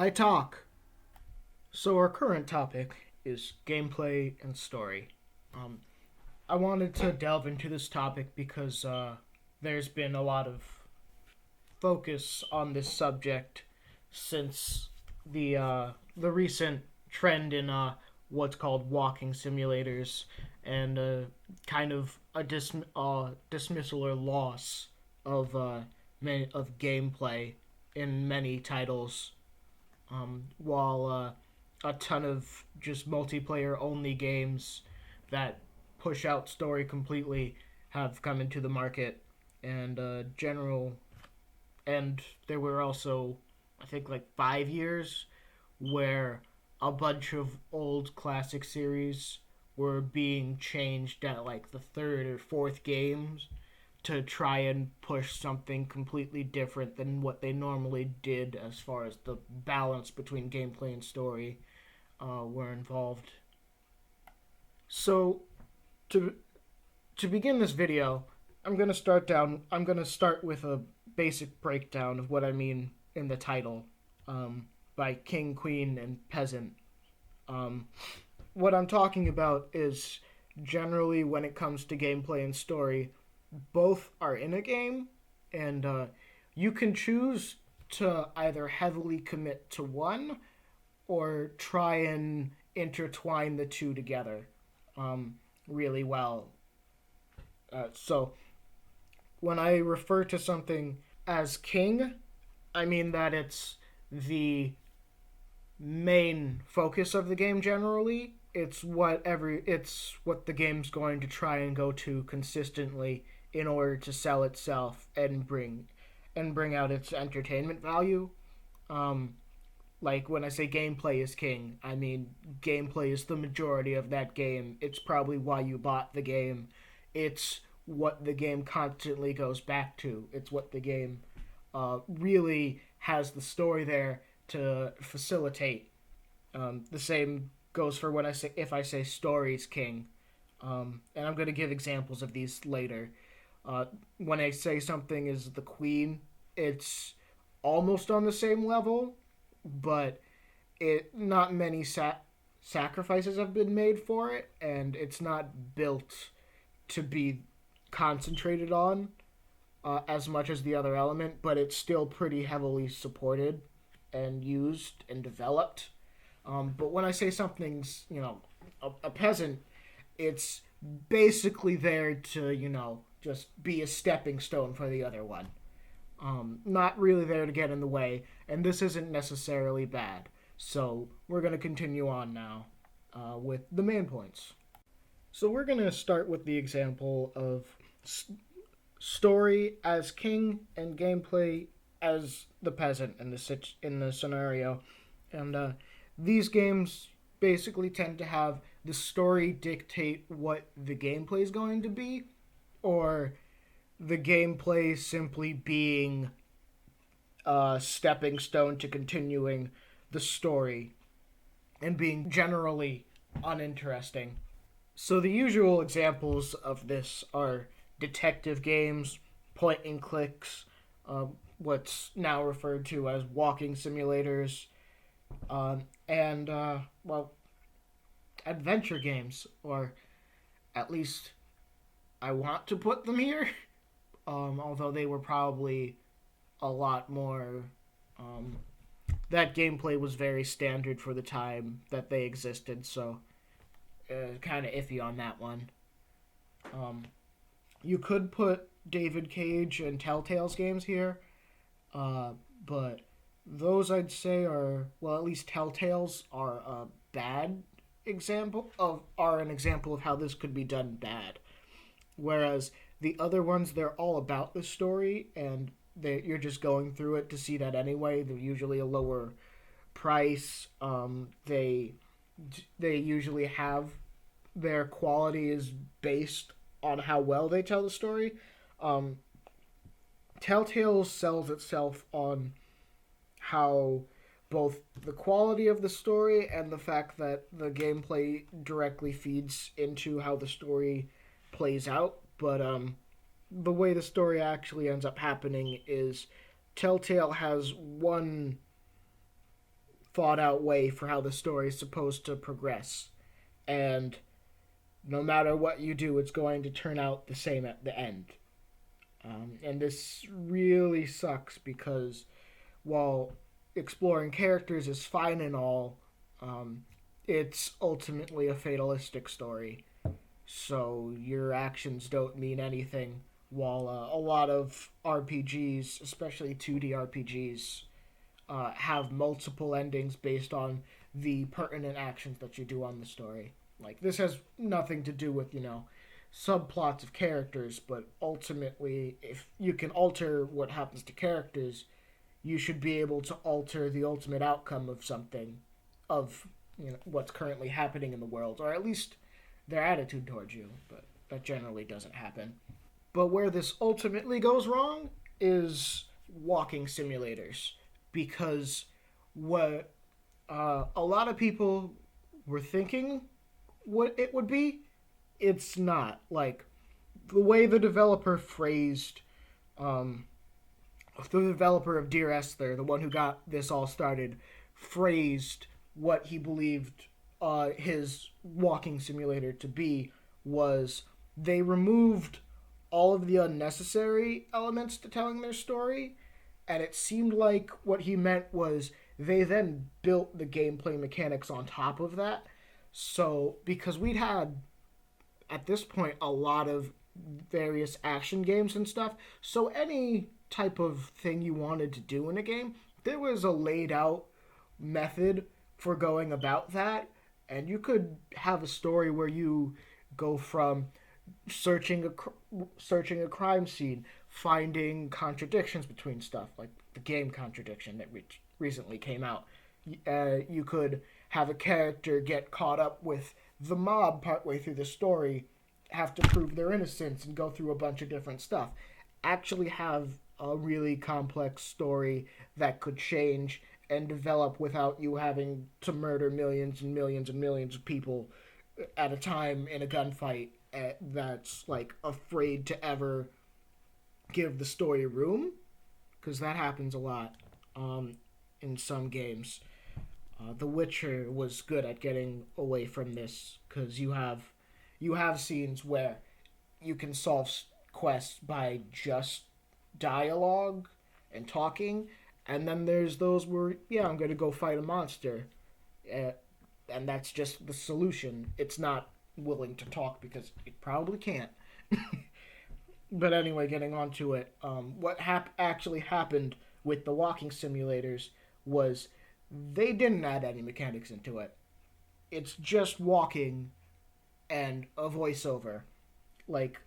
I talk. So our current topic is gameplay and story. Um, I wanted to delve into this topic because there's been a lot of focus on this subject since the recent trend in what's called walking simulators and kind of a dismissal or loss of of gameplay in many titles, while a ton of just multiplayer only games that push out story completely have come into the market, and general and there were also, I think, like 5 years where a bunch of old classic series were being changed at like the third or fourth games to try and push something completely different than what they normally did as far as the balance between gameplay and story were involved. So to to begin this video, I'm gonna start with a basic breakdown of what I mean in the title, by King, Queen, and Peasant. Um, what I'm talking about is generally when it comes to gameplay and story, both are in a game, and you can choose to either heavily commit to one or try and intertwine the two together really well. So when I refer to something as king, I mean that the main focus of the game generally. It's what the game's going to try and go to consistently in order to sell itself and bring out its entertainment value. Um, like when I say gameplay is king, I mean gameplay is the majority of that game. It's probably why you bought the game. It's what the game constantly goes back to. It's what the game really has the story there to facilitate. The same goes for when I say if I say stories king, and I'm going to give examples of these later. When I say something is the queen, it's almost on the same level, but it not many sacrifices have been made for it, and it's not built to be concentrated on as much as the other element, but it's still pretty heavily supported and used and developed. But when I say something's, a peasant, it's basically there to, just be a stepping stone for the other one. Not really there to get in the way, and this isn't necessarily bad. So we're going to continue on now with the main points. So we're going to start with the example of story as king and gameplay as the peasant in the scenario. And these games basically tend to have the story dictate what the gameplay is going to be, or the gameplay simply being a stepping stone to continuing the story and being generally uninteresting. So the usual examples of this are detective games, point and clicks, what's now referred to as walking simulators, and adventure games, or at least I want to put them here. Although they were probably a lot more. That gameplay was very standard for the time that they existed, so kind of iffy on that one. You could put David Cage and Telltale's games here, but those I'd say are, well, at least Telltale's are a bad are an example of how this could be done bad. Whereas the other ones, they're all about the story, and you're just going through it to see that anyway. They're usually a lower price. They usually have their quality is based on how well they tell the story. Telltale sells itself on how both the quality of the story and the fact that the gameplay directly feeds into how the story plays out. But the way the story actually ends up happening is Telltale has one thought out way for how the story is supposed to progress. And no matter what you do, it's going to turn out the same at the end. And this really sucks because while exploring characters is fine and all, it's ultimately a fatalistic story. So your actions don't mean anything. While a lot of RPGs, especially 2D RPGs, have multiple endings based on the pertinent actions that you do on the story. Like, this has nothing to do with, subplots of characters, but ultimately, if you can alter what happens to characters, you should be able to alter the ultimate outcome of something, of what's currently happening in the world, or at least their attitude towards you. But that generally doesn't happen. But where this ultimately goes wrong is walking simulators, because what a lot of people were thinking what it would be, it's not. Like, the way the developer phrased, the developer of Dear Esther, the one who got this all started, phrased what he believed his walking simulator to be was they removed all of the unnecessary elements to telling their story, and it seemed like what he meant was they then built the gameplay mechanics on top of that. So, because we'd had, at this point, a lot of various action games and stuff, so any type of thing you wanted to do in a game, there was a laid out method for going about that, and you could have a story where you go from searching a crime scene, finding contradictions between stuff, like the game contradiction that recently came out. You could have a character get caught up with the mob partway through the story, have to prove their innocence, and go through a bunch of different stuff. Actually have a really complex story that could change and develop without you having to murder millions and millions and millions of people at a time in a gunfight that's like afraid to ever give the story room, because that happens a lot in some games. The Witcher was good at getting away from this, because you have scenes where you can solve quests by just dialogue and talking, and then there's those where I'm gonna go fight a monster, and that's just the solution. It's not willing to talk because it probably can't. But anyway, getting on to it, what actually happened with the walking simulators was they didn't add any mechanics into it. It's just walking and a voiceover, like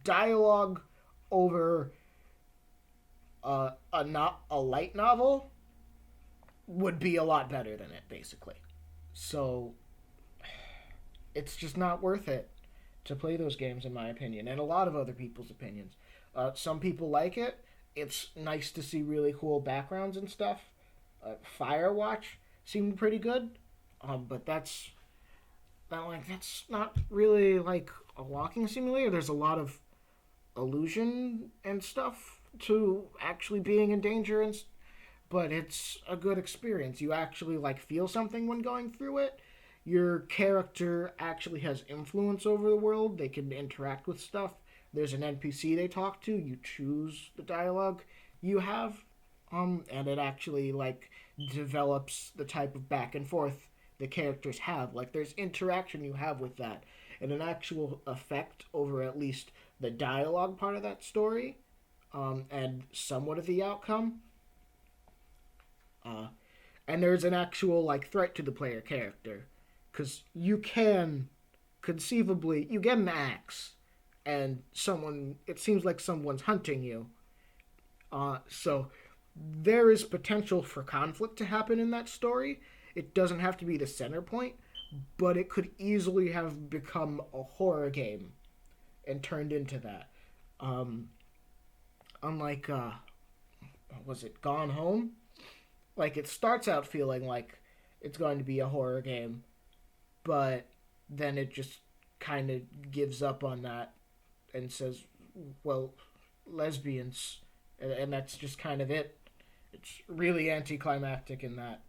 dialogue over a light novel would be a lot better than it, basically. So it's just not worth it to play those games, in my opinion, and a lot of other people's opinions. Some people like it. It's nice to see really cool backgrounds and stuff. Firewatch seemed pretty good, but that's not really like a walking simulator. There's a lot of illusion and stuff to actually being in danger, but it's a good experience. You actually like feel something when going through it. Your character actually has influence over the world. They can interact with stuff. There's an NPC they talk to. You choose the dialogue you have, and it actually like develops the type of back and forth the characters have. Like, there's interaction you have with that, and an actual effect over at least the dialogue part of that story, and somewhat of the outcome. And there's an actual like threat to the player character, because you can conceivably you get an axe, and it seems like someone's hunting you. So there is potential for conflict to happen in that story. It doesn't have to be the center point, but it could easily have become a horror game and turned into that. Unlike, was it Gone Home? Like, it starts out feeling like it's going to be a horror game, but then it just kind of gives up on that and says, well, lesbians, and that's just kind of it. It's really anticlimactic in that.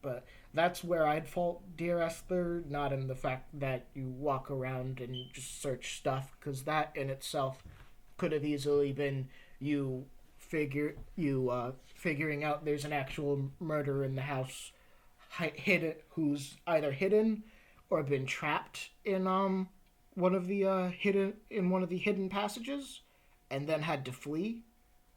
But that's where I'd fault Dear Esther, not in the fact that you walk around and just search stuff, because that in itself could have easily been you figuring out there's an actual murder in the house, hidden, who's either hidden or been trapped in one of the hidden passages, and then had to flee,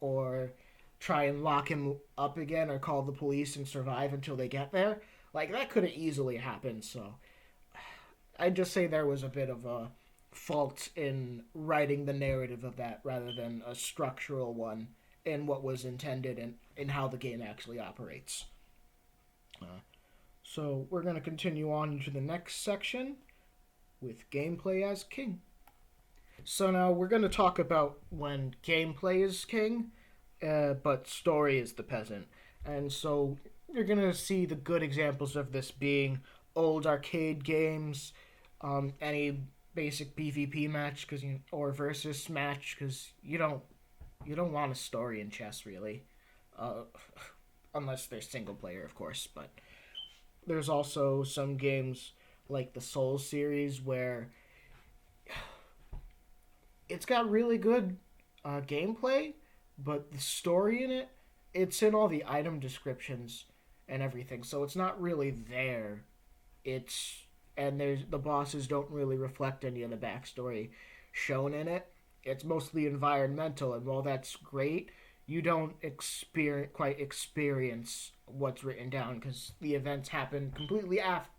or try and lock him up again, or call the police and survive until they get there. Like that could have easily happened. So I'd just say there was a bit of a fault in writing the narrative of that rather than a structural one in what was intended and in how the game actually operates. So we're going to continue on to the next section with gameplay as king. So now we're going to talk about when gameplay is king, but story is the peasant. And so you're going to see the good examples of this being old arcade games, any basic PvP match, or versus match, because you don't want a story in chess really, uh, unless they're single player, of course. But there's also some games like the Souls series where it's got really good gameplay, but the story in it, it's in all the item descriptions and everything, so it's not really there. It's and there's the bosses don't really reflect any of the backstory shown in it. It's mostly environmental, and while that's great, you don't quite experience what's written down because the events happen completely after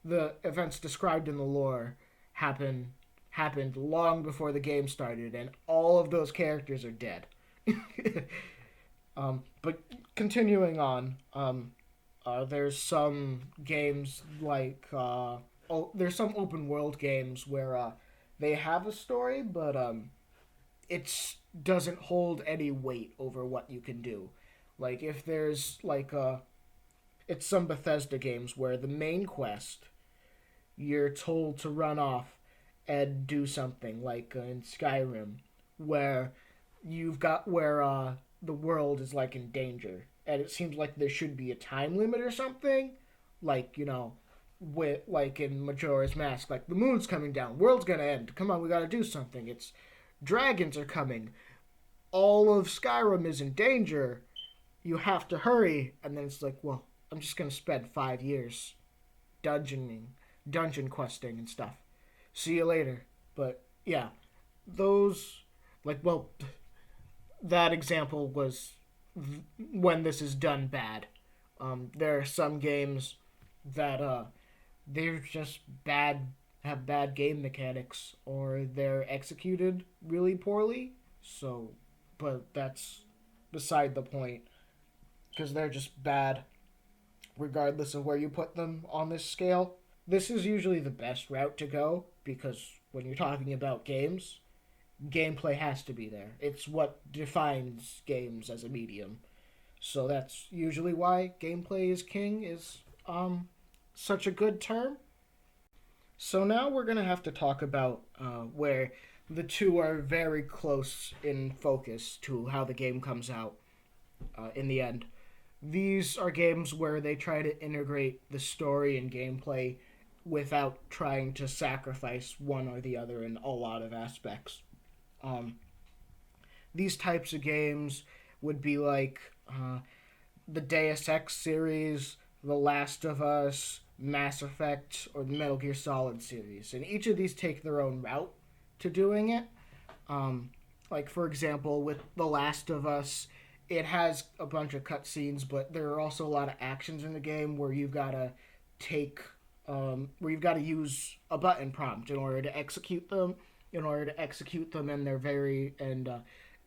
the events described in the lore happen happened long before the game started, and all of those characters are dead. But continuing on, there's some games like there's some open world games where they have a story, but it doesn't hold any weight over what you can do. Like if there's it's some Bethesda games where the main quest you're told to run off and do something like in Skyrim, where the world is like in danger, and it seems like there should be a time limit or something, like with like in Majora's Mask, like the moon's coming down, world's gonna end. Come on, we gotta do something. It's dragons are coming. All of Skyrim is in danger. You have to hurry, and then it's like, well, I'm just gonna spend 5 years dungeoning, dungeon questing and stuff. See you later. But yeah, those well, that example was when this is done bad. There are some games that they're just have bad game mechanics, or they're executed really poorly. So, but that's beside the point because they're just bad, regardless of where you put them on this scale. This is usually the best route to go because when you're talking about games, gameplay has to be there. It's what defines games as a medium. So that's usually why gameplay is king is such a good term. So now we're gonna have to talk about where the two are very close in focus to how the game comes out in the end. These are games where they try to integrate the story and gameplay without trying to sacrifice one or the other in a lot of aspects. Um, these types of games would be like the Deus Ex series, The Last of Us, Mass Effect, or the Metal Gear Solid series. And each of these take their own route to doing it. Like, for example, with The Last of Us, it has a bunch of cutscenes, but there are also a lot of actions in the game where you've got to use a button prompt in order to execute them. And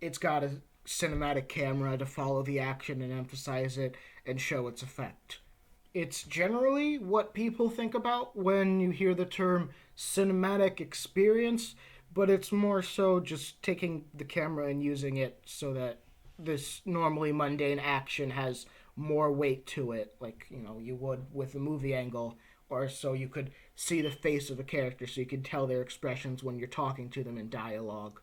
it's got a cinematic camera to follow the action and emphasize it and show its effect. It's generally what people think about when you hear the term cinematic experience, but it's more so just taking the camera and using it so that this normally mundane action has more weight to it, like you would with a movie angle, or so you could see the face of a character so you could tell their expressions when you're talking to them in dialogue.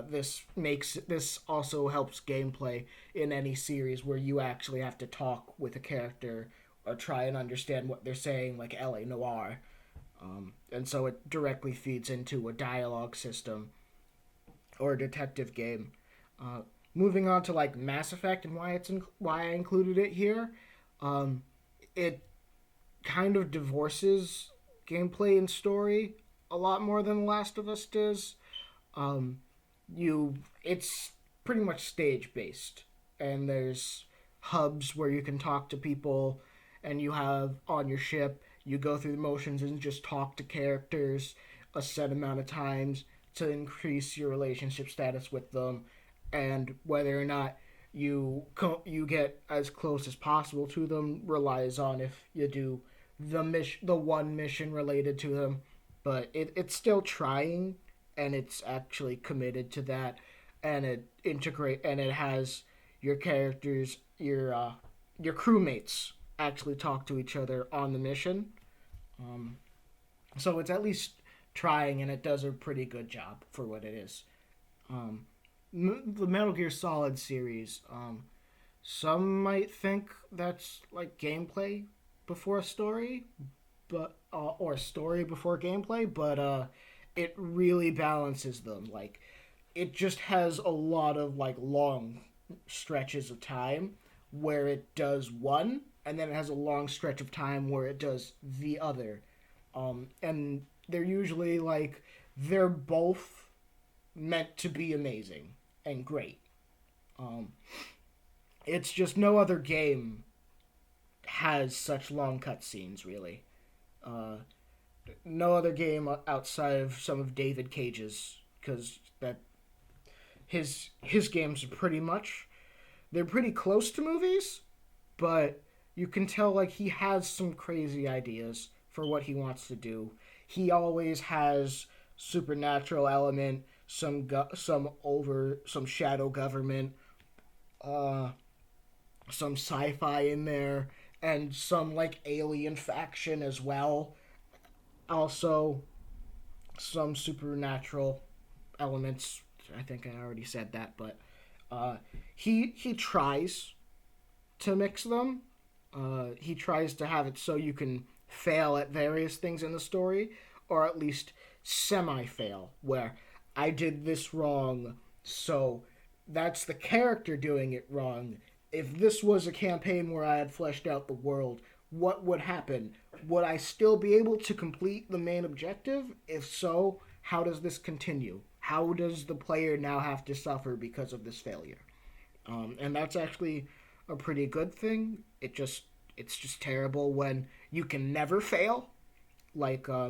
This also helps gameplay in any series where you actually have to talk with a character or try and understand what they're saying, like LA Noir. And so it directly feeds into a dialogue system or a detective game. Uh, Moving on to like Mass Effect and why I included it here, um, it kind of divorces gameplay and story a lot more than The Last of Us does. Um, it's pretty much stage based, and there's hubs where you can talk to people, and you have on your ship. You go through the motions and just talk to characters a set amount of times to increase your relationship status with them, and whether or not you get as close as possible to them relies on if you do the one mission related to them. But it's still trying, and it's actually committed to that, and it has your characters, your crewmates actually talk to each other on the mission. Um, so it's at least trying, and it does a pretty good job for what it is. Um, the Metal Gear Solid series. Some might think that's like gameplay before story, but or story before gameplay, but it really balances them. Like it just has a lot of like long stretches of time where it does one, and then it has a long stretch of time where it does the other. And they're usually like they're both meant to be amazing and great. Um, it's just no other game has such long cutscenes, really. Uh, no other game outside of some of David Cage's, because that his games are they're pretty close to movies, but you can tell like he has some crazy ideas for what he wants to do. He always has supernatural element, some shadow government, uh, some sci-fi in there, and some like alien faction as well. Also, some supernatural elements. I think I already said that, but he tries to mix them. He tries to have it so you can fail at various things in the story, or at least semi fail, where I did this wrong, so that's the character doing it wrong. If this was a campaign where I had fleshed out the world, what would happen? Would I still be able to complete the main objective? If so, how does this continue? How does the player now have to suffer because of this failure? And that's actually a pretty good thing. It's just terrible when you can never fail. Like I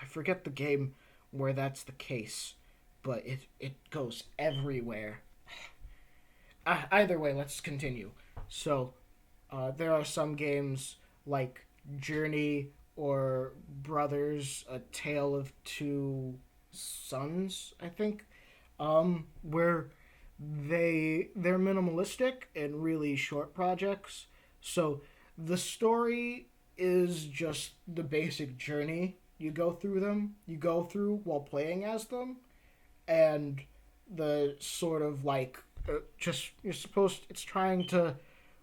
forget the game where that's the case, but it goes everywhere. Either way, let's continue. So there are some games like Journey or Brothers: A Tale of Two Sons, I think, where they're minimalistic and really short projects. So the story is just the basic journey you go through while playing as them, and the sort of like just you're supposed it's trying to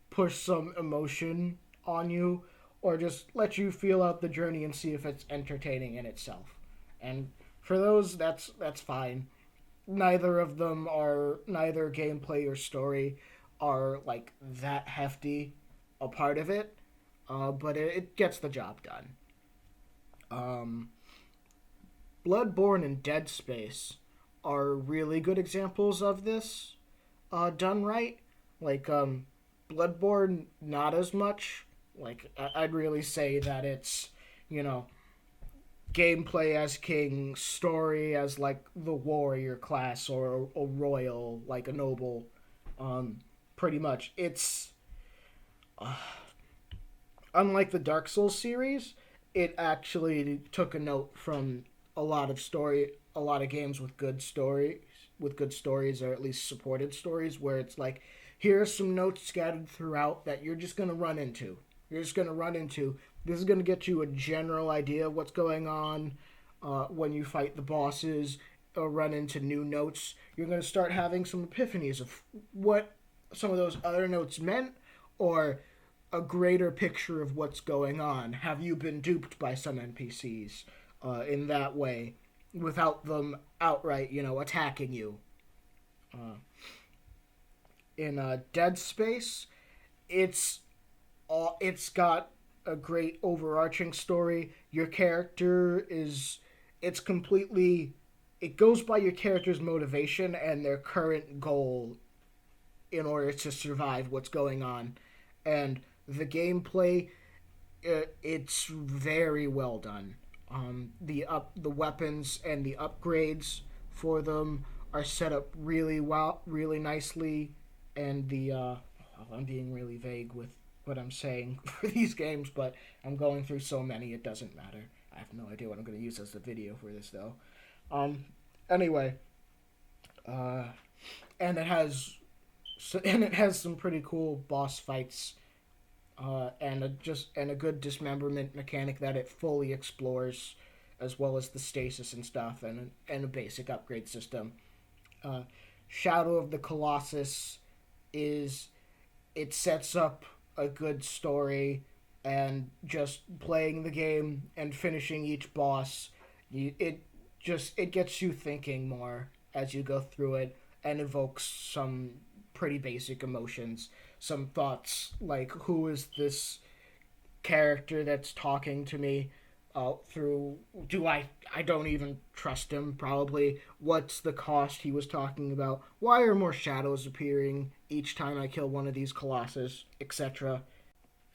push some emotion on you or just let you feel out the journey and see if it's entertaining in itself. And for those that's fine. Neither gameplay or story are like that hefty a part of it, but it gets the job done. Um, Bloodborne and Dead Space are really good examples of this done right. Like Bloodborne, not as much. Like I'd really say that it's you know gameplay as king, story as like the warrior class or a royal, like a noble. Pretty much, it's unlike the Dark Souls series. It actually took a note from a lot of games with good stories, or at least supported stories, where it's like, here are some notes scattered throughout that you're just gonna run into. You're just gonna run into. This is gonna get you a general idea of what's going on when you fight the bosses, run into new notes, you're going to start having some epiphanies of what some of those other notes meant, or a greater picture of what's going on. Have you been duped by some NPCs in that way without them outright, attacking you? Uh, in Dead Space, it's it's got a great overarching story. Your character is it's completely it goes by your character's motivation and their current goal in order to survive what's going on. And the gameplay, it's very well done. The weapons and the upgrades for them are set up really well, really nicely, and I'm being really vague with what I'm saying for these games, but I'm going through so many it doesn't matter. I have no idea what I'm going to use as the video for this though. Um, anyway, uh, and it has some pretty cool boss fights, and a good dismemberment mechanic that it fully explores, as well as the stasis and stuff, and a basic upgrade system. Uh, Shadow of the Colossus is it sets up a good story, and just playing the game and finishing each boss, it gets you thinking more as you go through it, and evokes some pretty basic emotions, some thoughts like, who is this character that's talking to me? Through do I don't even trust him, probably. What's the cost he was talking about? Why are more shadows appearing each time I kill one of these colossus, etc.?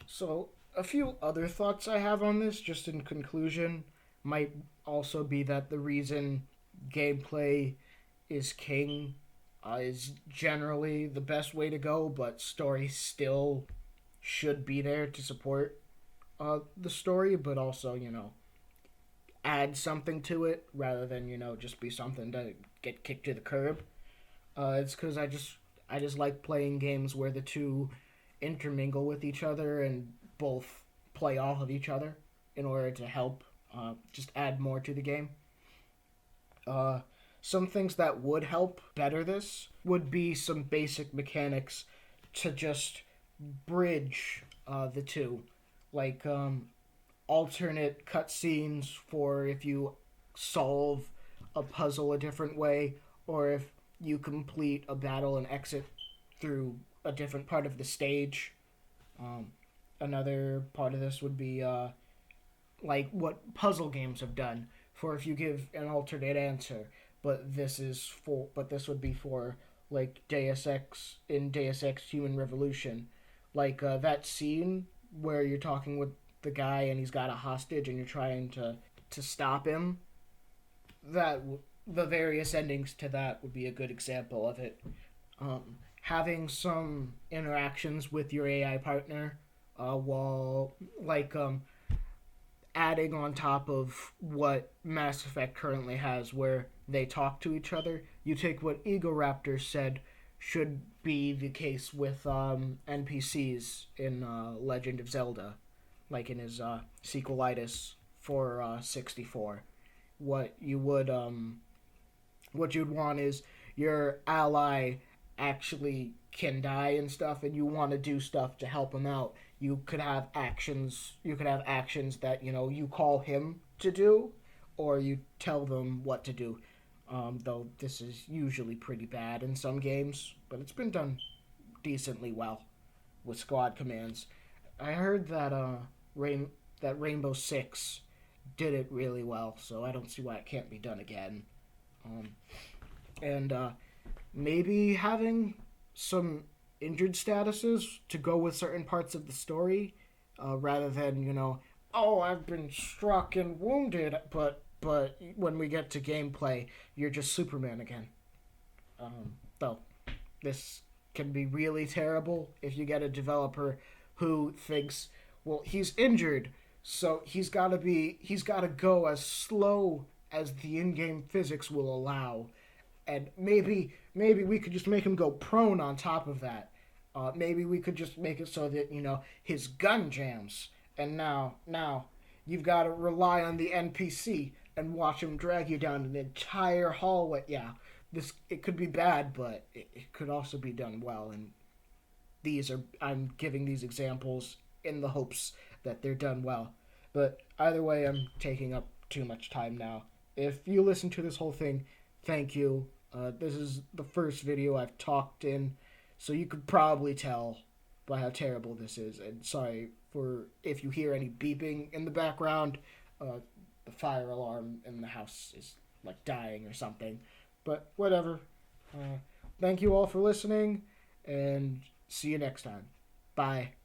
So a few other thoughts I have on this, just in conclusion, might also be that the reason gameplay is king, is generally the best way to go, but story still should be there to support the story, but also, add something to it rather than, just be something to get kicked to the curb. It's because I just like playing games where the two intermingle with each other and both play off of each other in order to help just add more to the game. Uh, some things that would help better this would be some basic mechanics to just bridge the two, like alternate cutscenes for if you solve a puzzle a different way, or if you complete a battle and exit through a different part of the stage. Um, Another part of this would be like what puzzle games have done for if you give an alternate answer, but this would be for like Deus Ex in Deus Ex Human Revolution, like that scene where you're talking with the guy and he's got a hostage and you're trying to stop him. That the various endings to that would be a good example of it. Having some interactions with your AI partner, while like adding on top of what Mass Effect currently has, where they talk to each other. You take what Ego Raptor said should be the case with NPCs in Legend of Zelda, like in his sequelitis for 64. What you would what you'd want is your ally actually can die and stuff, and you want to do stuff to help him out. You could have actions. You could have actions that you call him to do, or you tell them what to do. Though this is usually pretty bad in some games, but it's been done decently well with squad commands. I heard that Rainbow Six did it really well, so I don't see why it can't be done again. Um, and maybe having some injured statuses to go with certain parts of the story, rather than oh, I've been struck and wounded, but when we get to gameplay, you're just Superman again. Though this can be really terrible if you get a developer who thinks, well, he's injured, so he's got to go as slow as the in-game physics will allow, and maybe we could just make him go prone on top of that. Maybe we could just make it so that his gun jams, and now you've got to rely on the NPC, and watch him drag you down an entire hallway. Yeah, it could be bad, but it could also be done well. And I'm giving these examples in the hopes that they're done well. But either way, I'm taking up too much time now. If you listen to this whole thing, thank you. This is the first video I've talked in, so you could probably tell by how terrible this is. And sorry for if you hear any beeping in the background. The fire alarm in the house is like dying or something. But whatever. Thank you all for listening, and see you next time. Bye.